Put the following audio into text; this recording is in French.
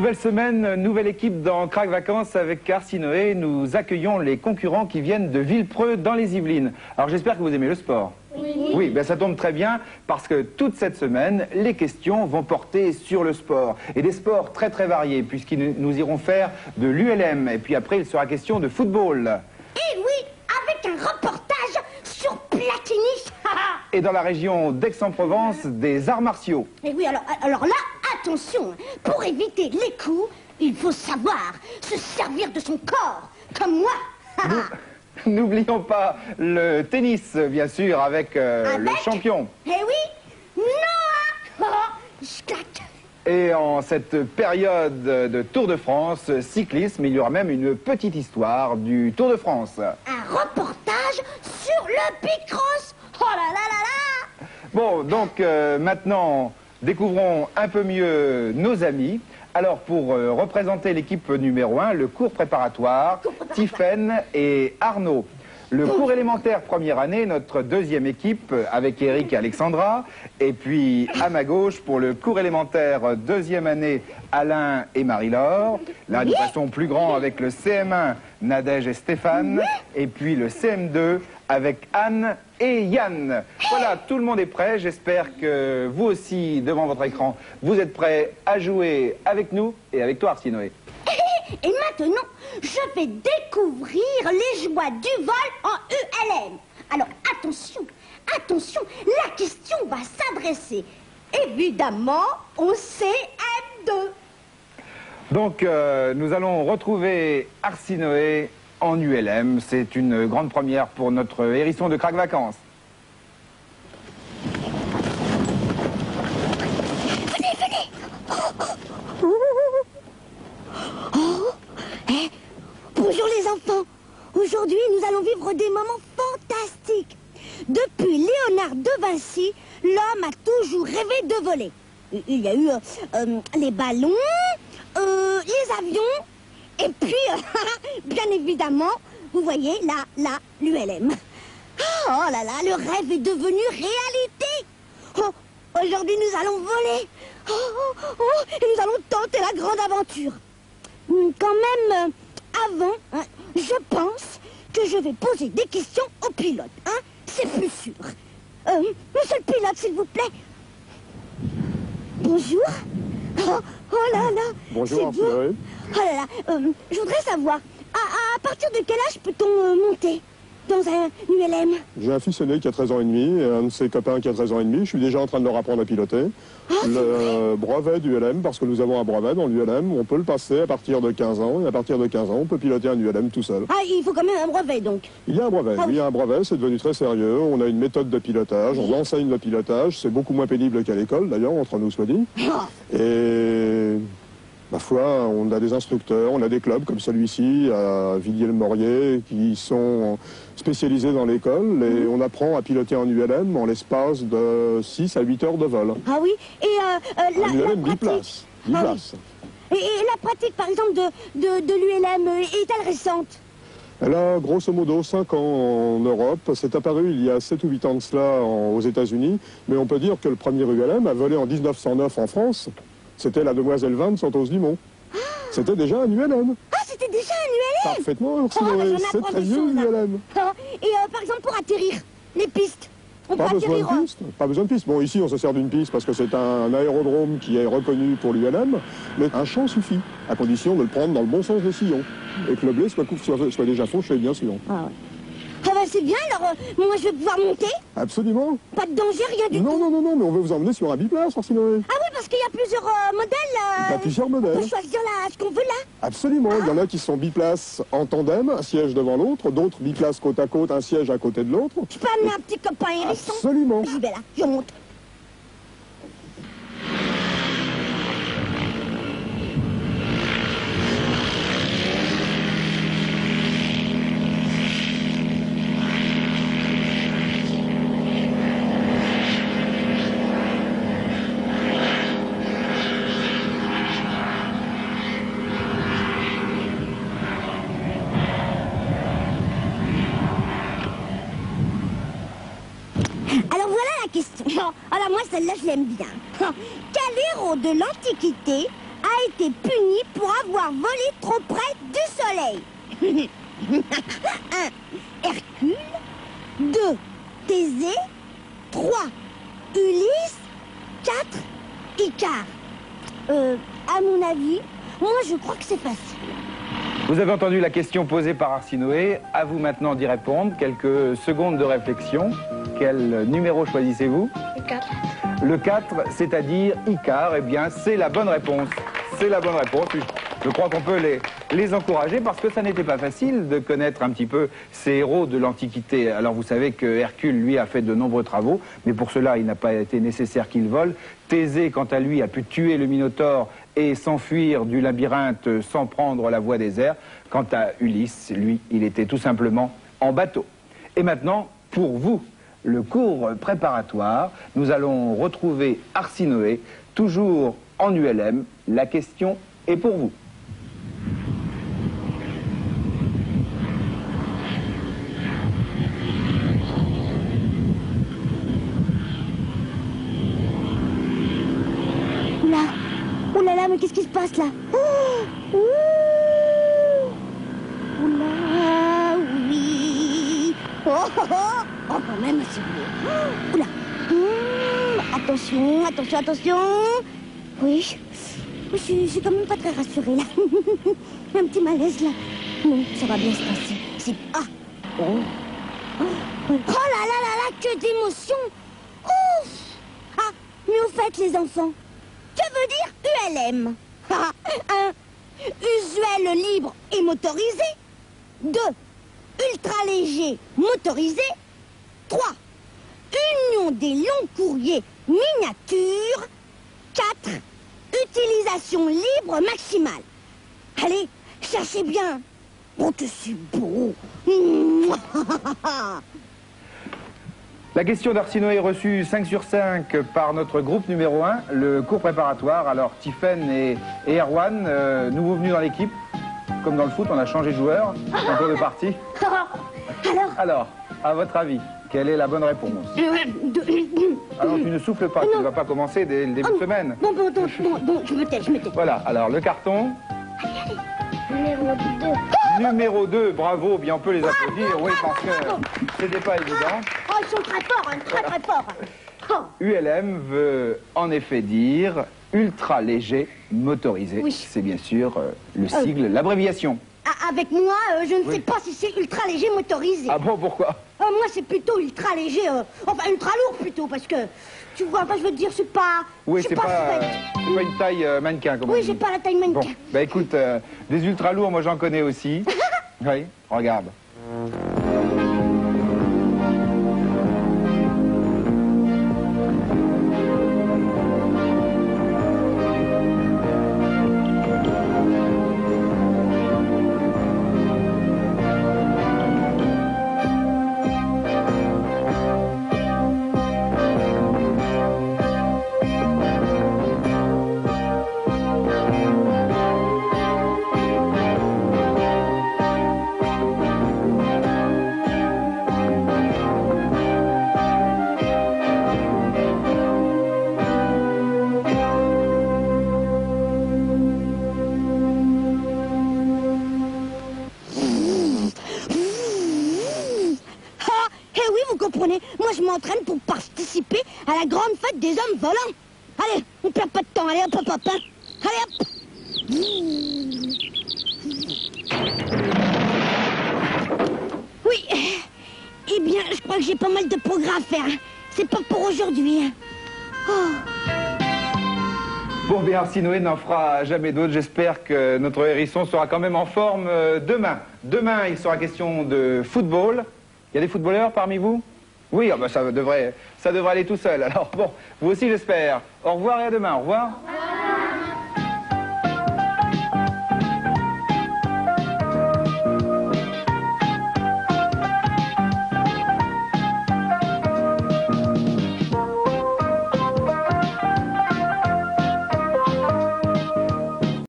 Nouvelle semaine, nouvelle équipe dans Crac Vacances avec Arsinoé. Nous accueillons les concurrents qui viennent de Villepreux dans les Yvelines. Alors j'espère que vous aimez le sport. Oui. Oui, ben ça tombe très bien parce que toute cette semaine, les questions vont porter sur le sport. Et des sports très très variés puisque nous irons faire de l'ULM. Et puis après, il sera question de football. Et oui, avec un reportage sur Platini. Et dans la région d'Aix-en-Provence, des arts martiaux. Et oui, alors là, attention, pour éviter les coups, il faut savoir se servir de son corps, comme moi. N'oublions pas le tennis, bien sûr, avec le champion. Eh oui, Noah. Je claque. Et en cette période de Tour de France, cyclisme, il y aura même une petite histoire du Tour de France. Un reportage sur le Picross. Oh là là là là. Bon, donc maintenant, découvrons un peu mieux nos amis. Alors, pour représenter l'équipe numéro 1, le cours préparatoire, Tiffaine et Arnaud. Le cours élémentaire première année, notre deuxième équipe avec Eric et Alexandra. Et puis à ma gauche, pour le cours élémentaire deuxième année, Alain et Marie-Laure. Là, nous passons plus grand avec le CM1, Nadège et Stéphane. Et puis le CM2 avec Anne et Yann. Voilà, tout le monde est prêt. J'espère que vous aussi, devant votre écran, vous êtes prêts à jouer avec nous et avec toi, Arsinoé. Et maintenant, je vais découvrir les joies du vol en ULM. Alors attention, attention, la question va s'adresser évidemment au CM2. Donc nous allons retrouver Arsinoé en ULM. C'est une grande première pour notre hérisson de Crac Vacances. Venez, venez. Bonjour les enfants. Aujourd'hui, nous allons vivre des moments fantastiques. Depuis Léonard de Vinci, l'homme a toujours rêvé de voler. Il y a eu les ballons, les avions, et puis, bien évidemment, vous voyez, là, l'ULM. Oh là là, le rêve est devenu réalité. Oh, aujourd'hui, nous allons voler. Et nous allons tenter la grande aventure. Quand même, avant, je pense que je vais poser des questions au pilote. C'est plus sûr. Monsieur le pilote, s'il vous plaît. Bonjour. Oh là là. Bonjour, Arsinoé. Oh là là, je voudrais savoir, à partir de quel âge peut-on monter dans un ULM? J'ai un fils aîné qui a 13 ans et demi, et un de ses copains qui a 13 ans et demi. Je suis déjà en train de leur apprendre à piloter. Le brevet du ULM, parce que nous avons un brevet dans l'ULM, on peut le passer à partir de 15 ans, et à partir de 15 ans, on peut piloter un ULM tout seul. Ah, il faut quand même un brevet, donc. Il y a un brevet, oui, il y a un brevet, c'est devenu très sérieux. On a une méthode de pilotage, on enseigne le pilotage, c'est beaucoup moins pénible qu'à l'école, d'ailleurs, entre nous soit dit. Et... ma foi, on a des instructeurs, on a des clubs comme celui-ci à Villiers-le-Maurier qui sont spécialisés dans l'école et on apprend à piloter en ULM en l'espace de 6 à 8 heures de vol. Ah oui, et Un la ULM pratique. biplace. Biplace. Et la pratique, par exemple, de l'ULM, est-elle récente? Elle a grosso modo 5 ans en Europe. C'est apparu il y a 7 ou 8 ans de cela aux États-Unis. Mais on peut dire que le premier ULM a volé en 1909 en France. C'était la Demoiselle 20 de Santos-Dumont. C'était déjà un ULM. Ah, c'était déjà un ULM? Parfaitement, Arsinoé. C'est très vieux, ULM. Et par exemple, pour atterrir, les pistes, on peut Pas besoin atterrir... de piste. Pas besoin de piste. Bon, ici, on se sert d'une piste parce que c'est un aérodrome qui est reconnu pour l'ULM. Mais un champ suffit, à condition de le prendre dans le bon sens des sillons. Et que le blé soit déjà fauché, bien sûr. Ah ouais. Ah bah c'est bien, alors moi je vais pouvoir monter? Absolument. Pas de danger, rien du tout? Non, mais on veut vous emmener sur un biplace, Arsinoé. Ah oui, parce qu'il y a plusieurs modèles. Il y a plusieurs On modèles. peut choisir ce qu'on veut là. Absolument. Il y en a qui sont biplaces en tandem, un siège devant l'autre. D'autres biplaces côte à côte, un siège à côté de l'autre. Je peux amener un petit copain hérisson? Absolument. J'y vais là, je monte. question. Alors moi, celle-là, je l'aime bien. Quel héros de l'Antiquité a été puni pour avoir volé trop près du soleil? 1. Hercule. 2. Thésée. 3. Ulysse. 4. Icare. À mon avis, moi je crois que c'est facile. Vous avez entendu la question posée par Arsinoé. À vous maintenant d'y répondre. Quelques secondes de réflexion. Quel numéro choisissez-vous? Le 4. Le 4, c'est-à-dire Icare. Eh bien, c'est la bonne réponse. C'est la bonne réponse. Je crois qu'on peut les encourager parce que ça n'était pas facile de connaître un petit peu ces héros de l'Antiquité. Alors vous savez que Hercule, lui, a fait de nombreux travaux, mais pour cela, il n'a pas été nécessaire qu'il vole. Thésée, quant à lui, a pu tuer le Minotaure et s'enfuir du labyrinthe sans prendre la voie des airs. Quant à Ulysse, lui, il était tout simplement en bateau. Et maintenant, pour vous, le cours préparatoire, nous allons retrouver Arsinoé, toujours en ULM. La question est pour vous. Oh là là, mais qu'est-ce qui se passe là? Oh, oula, oui. Oh, oh, oh, oh, quand même, c'est beau. Oula. Attention, attention, attention. Oui, je suis quand même pas très rassurée là. Un petit malaise là. Non, ça va bien se passer. C'est... Ah. Oh. Oh là là là là, que d'émotion. Ouf. Ah, mais au fait les enfants, que veut dire ULM? 1. Usuel libre et motorisé. 2. Ultra léger motorisé. 3. Union des longs courriers miniatures. 4. Utilisation libre maximale. Allez, cherchez bien. Oh, que c'est beau. La question d'Arsinoé est reçue 5 sur 5 par notre groupe numéro 1, le cours préparatoire. Alors, Tiffaine et Erwan, nouveaux venus dans l'équipe. Comme dans le foot, on a changé de joueur en cours de partie. Alors, à votre avis, quelle est la bonne réponse? Alors, tu ne souffles pas, tu ne vas pas commencer dès le début de semaine. Bon, je me tais. Voilà, alors le carton. Numéro 2. Numéro 2, bravo, bien on peut les applaudir, oui, parce que c'était pas évident. Oh, ils sont très forts, hein, très forts. Oh. ULM veut en effet dire ultra léger motorisé. Oui. C'est bien sûr le sigle, l'abréviation. Avec moi, je ne sais pas si c'est ultra léger motorisé. Ah bon, pourquoi? Moi, c'est plutôt ultra léger, enfin ultra lourd plutôt, parce que, tu vois, je veux dire, c'est pas... Oui, je c'est suis pas faite. une taille mannequin, comme on Oui, dit. j'ai pas la taille mannequin. Bon, bah écoute, des ultra lourds, moi j'en connais aussi. Oui, regarde. Moi, je m'entraîne pour participer à la grande fête des hommes volants. Allez, on perd pas de temps. Allez, hop, hop, hop. Hein. Allez, hop. Oui. Eh bien, je crois que j'ai pas mal de progrès à faire. C'est pas pour aujourd'hui. Hein. Oh. Bon, bien, Arsinoé n'en fera jamais d'autres. J'espère que notre hérisson sera quand même en forme demain. Demain, il sera question de football. Il y a des footballeurs parmi vous? Oui, ah bah ça devrait aller tout seul. Alors bon, vous aussi j'espère. Au revoir et à demain. Au revoir.